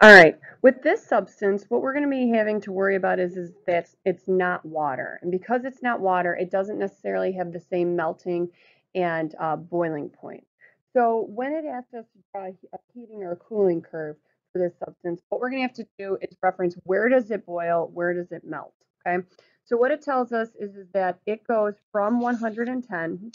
All right, with this substance, what we're going to be having to worry about is that it's not water. And because it's not water, it doesn't necessarily have the same melting and boiling point. So when it asks us to draw a heating or a cooling curve for this substance, what we're going to have to do is reference where does it boil, where does it melt, okay? So what it tells us is that it goes from 110,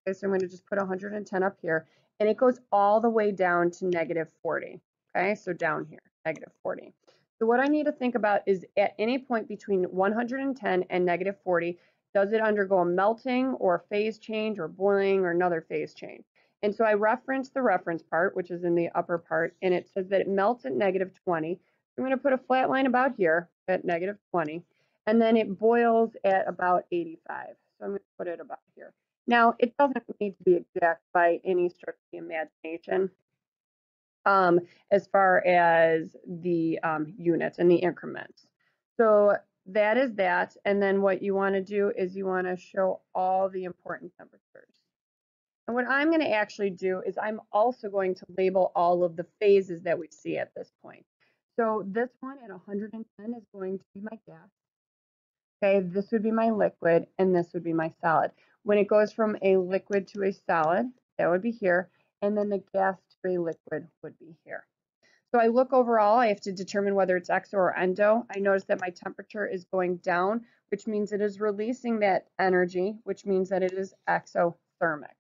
okay, so I'm going to just put 110 up here, and it goes all the way down to -40. Okay, so down here, -40. So what I need to think about is at any point between 110 and -40, does it undergo a melting or a phase change or boiling or another phase change? And so I reference the reference part, which is in the upper part, and it says that it melts at -20. I'm going to put a flat line about here at -20, and then it boils at about 85. So I'm going to put it about here. Now, it doesn't need to be exact by any stretch of the imagination um, as far as the units and the increments. So that is that. And then what you want to do is you want to show all the important temperatures. And what I'm going to actually do is I'm also going to label all of the phases that we see at this point. So this one at 110 is going to be my gas. Okay, this would be my liquid and this would be my solid. When it goes from a liquid to a solid, that would be here, and then the gas to a liquid would be here. So I look overall, I have to determine whether it's exo or endo. I notice that my temperature is going down, which means it is releasing that energy, which means that it is exothermic.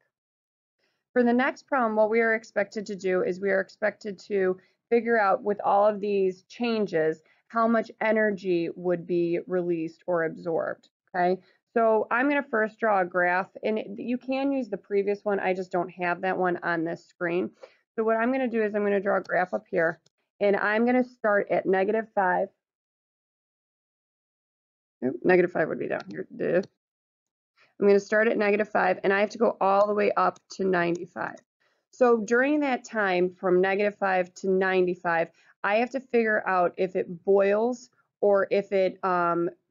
For the next problem, what we are expected to do is we are expected to figure out with all of these changes how much energy would be released or absorbed, okay? So I'm going to first draw a graph, and you can use the previous one. I just don't have that one on this screen. So what I'm going to do is I'm going to draw a graph up here, and I'm going to start at -5. -5 would be down here. I'm going to start at -5, and I have to go all the way up to 95. So during that time from -5 to 95, I have to figure out if it boils or if it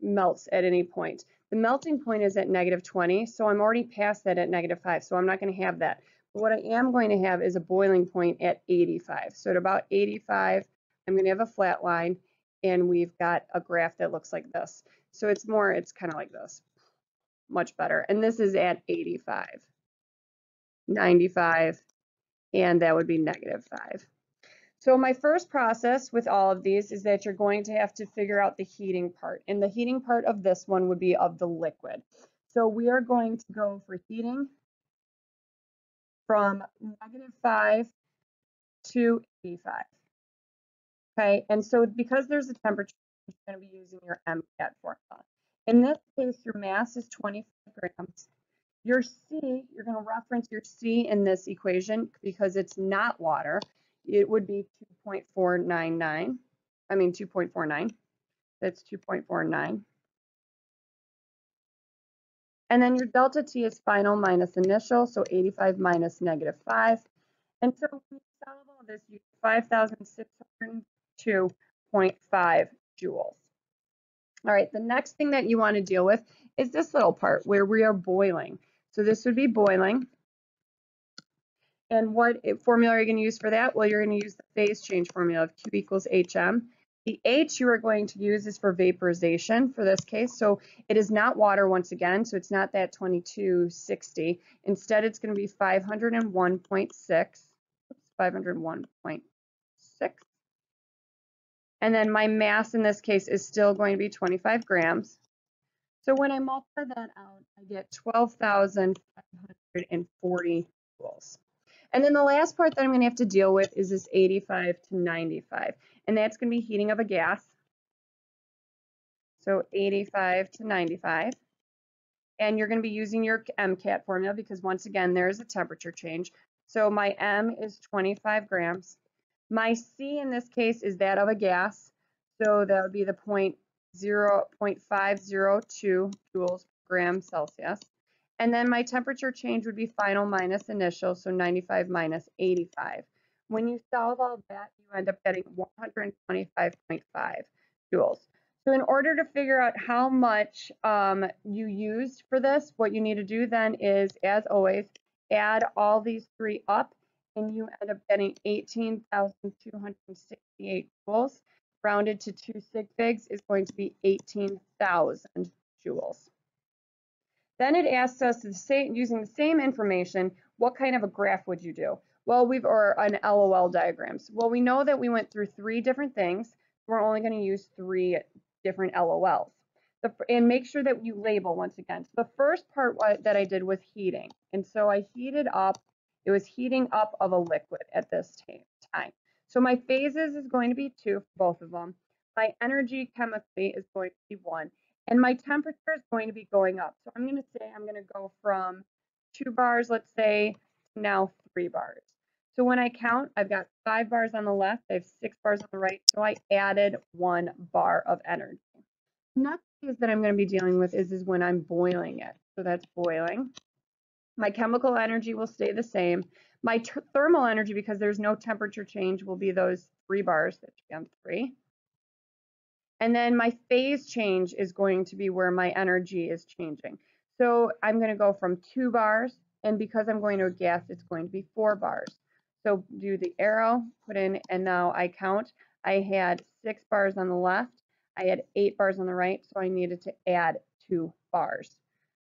melts at any point. The melting point is at -20, so I'm already past that at -5, so I'm not going to have that. But what I am going to have is a boiling point at 85. So at about 85, I'm going to have a flat line, and we've got a graph that looks like this. So it's kind of like this, much better. And this is at 85, 95, and that would be -5. So my first process with all of these is that you're going to have to figure out the heating part. And the heating part of this one would be of the liquid. So we are going to go for heating from -5 to 85. Okay, and so because there's a temperature, you're going to be using your MCAT formula. In this case, your mass is 25 grams. Your C, you're going to reference your C in this equation because it's not water. It would be 2.499. I mean 2.49. That's 2.49. And then your delta T is final minus initial, so 85 minus -5. And so when you solve all this, you get 5,602.5 joules. All right, the next thing that you want to deal with is this little part where we are boiling. So this would be boiling. And what formula are you going to use for that? Well, you're going to use the phase change formula of Q equals HM. The H you are going to use is for vaporization for this case. So it is not water once again, so it's not that 2260. Instead, it's going to be 501.6. 501.6. And then my mass in this case is still going to be 25 grams. So when I multiply that out, I get 12,540 joules. And then the last part that I'm going to have to deal with is this 85 to 95. And that's going to be heating of a gas. So 85 to 95. And you're going to be using your MCAT formula because once again, there is a temperature change. So my M is 25 grams. My C in this case is that of a gas. So that would be the 0.502 joules per gram Celsius. And then my temperature change would be final minus initial, so 95 minus 85. When you solve all that, you end up getting 125.5 joules. So in order to figure out how much you used for this, what you need to do then is, as always, add all these three up and you end up getting 18,268 joules. Rounded to 2 sig figs is going to be 18,000 joules. Then it asks us using the same information, what kind of a graph would you do? Well, or an LOL diagrams. Well, we know that we went through 3 different things. We're only going to use 3 different LOLs. And make sure that you label once again. So the first part that I did was heating. And so I heated up, it was heating up of a liquid at this time. So my phases is going to be 2 for both of them. My energy chemically is going to be 1. And my temperature is going to be going up. So I'm going to say I'm going to go from 2 bars, let's say, to now 3 bars. So when I count, I've got 5 bars on the left, I have 6 bars on the right, so I added 1 bar of energy. Next phase that I'm going to be dealing with is when I'm boiling it. So that's boiling. My chemical energy will stay the same. My thermal energy, because there's no temperature change, will be those 3 bars that should be on 3. And then my phase change is going to be where my energy is changing. So I'm going to go from 2 bars, and because I'm going to a gas, it's going to be 4 bars. So do the arrow, put in, and now I count. I had 6 bars on the left. I had 8 bars on the right, so I needed to add 2 bars.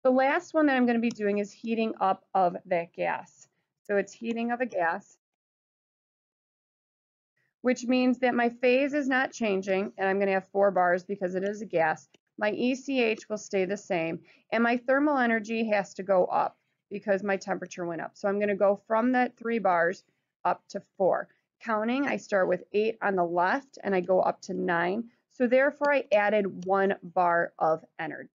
The last one that I'm going to be doing is heating up of that gas. So it's heating of a gas, which means that my phase is not changing, and I'm going to have 4 bars because it is a gas. My ECH will stay the same, and my thermal energy has to go up because my temperature went up. So I'm going to go from that 3 bars up to 4. Counting, I start with 8 on the left, and I go up to 9. So therefore, I added 1 bar of energy.